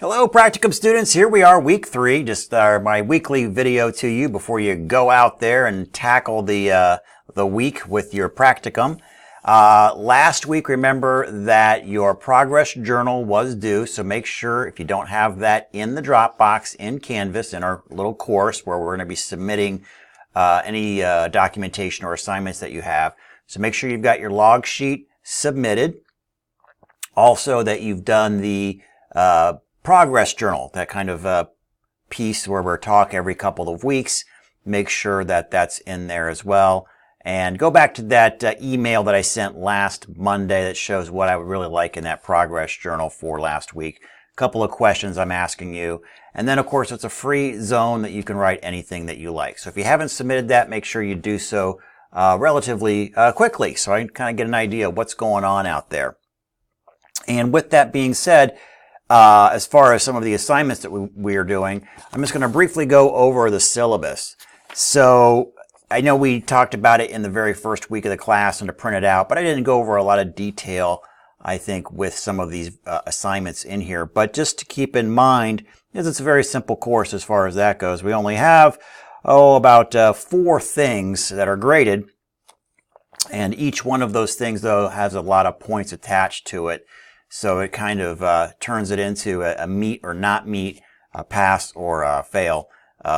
Hello, Practicum students. Here we are, week 3. Just my weekly video to you before you go out there and tackle the week with your practicum. Last week, remember that your progress journal was due, so make sure if you don't have that in the Dropbox in Canvas in our little course where we're going to be submitting any documentation or assignments that you have. So make sure you've got your log sheet submitted. Also that you've done the progress journal, that kind of piece where we're talk every couple of weeks. Make sure that that's in there as well. And go back to that email that I sent last Monday that shows what I would really like in that progress journal for last week. A couple of questions I'm asking you. And then, of course, it's a free zone that you can write anything that you like. So if you haven't submitted that, make sure you do so relatively quickly so I can kind of get an idea of what's going on out there. And with that being said, as far as some of the assignments that we are doing, I'm just going to briefly go over the syllabus. So I know we talked about it in the very first week of the class and to print it out, but I didn't go over a lot of detail, I think, with some of these assignments in here. But just to keep in mind, is it's a very simple course as far as that goes. We only have, about 4 things that are graded. And each one of those things, though, has a lot of points attached to it. So it kind of turns it into a meet or not meet, a pass or a fail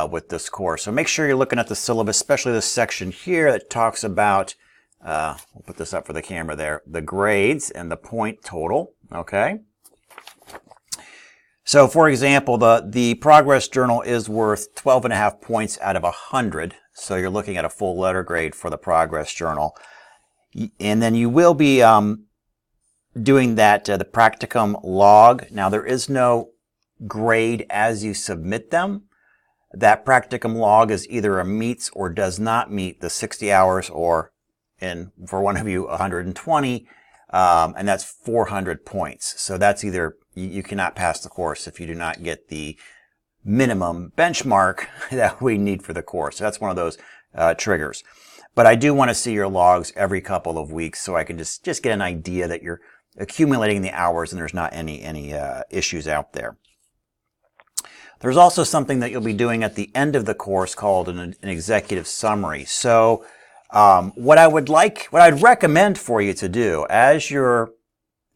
with this course. So make sure you're looking at the syllabus, especially this section here that talks about, we'll put this up for the camera there, the grades and the point total, okay? So for example, the progress journal is worth 12.5 points out of 100. So you're looking at a full letter grade for the progress journal. And then you will be doing that, the practicum log. Now there is no grade as you submit them. That practicum log is either a meets or does not meet the 60 hours or, for one of you, 120, and that's 400 points. So that's either, you cannot pass the course if you do not get the minimum benchmark that we need for the course. So that's one of those triggers. But I do want to see your logs every couple of weeks so I can just get an idea that you're accumulating the hours and there's not any issues out there. There's also something that you'll be doing at the end of the course called an executive summary. So what I'd recommend for you to do as you're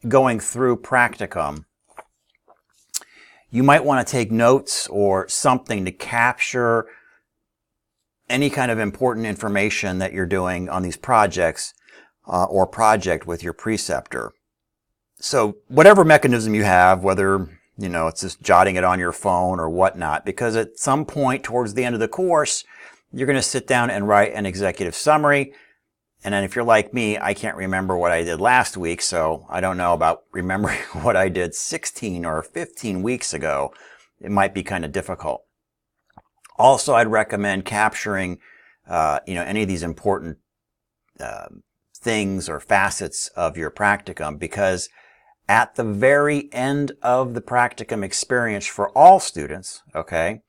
going through practicum, you might want to take notes or something to capture any kind of important information that you're doing on these projects or project with your preceptor. So whatever mechanism you have, whether, it's just jotting it on your phone or whatnot, because at some point towards the end of the course, you're going to sit down and write an executive summary. And then if you're like me, I can't remember what I did last week, so I don't know about remembering what I did 16 or 15 weeks ago. It might be kind of difficult. Also, I'd recommend capturing, any of these important things or facets of your practicum, because at the very end of the practicum experience for all students, okay,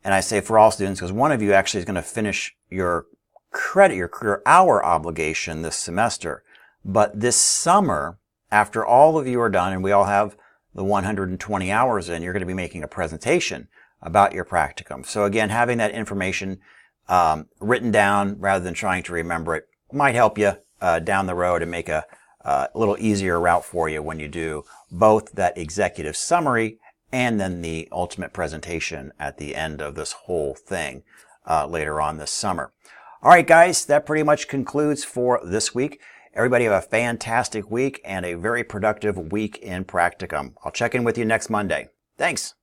and I say for all students because one of you actually is going to finish your credit, your hour obligation this semester. But this summer, after all of you are done and we all have the 120 hours in, you're going to be making a presentation about your practicum. So again, having that information written down rather than trying to remember it might help you down the road and make a little easier route for you when you do both that executive summary and then the ultimate presentation at the end of this whole thing later on this summer. All right, guys, that pretty much concludes for this week. Everybody have a fantastic week and a very productive week in practicum. I'll check in with you next Monday. Thanks.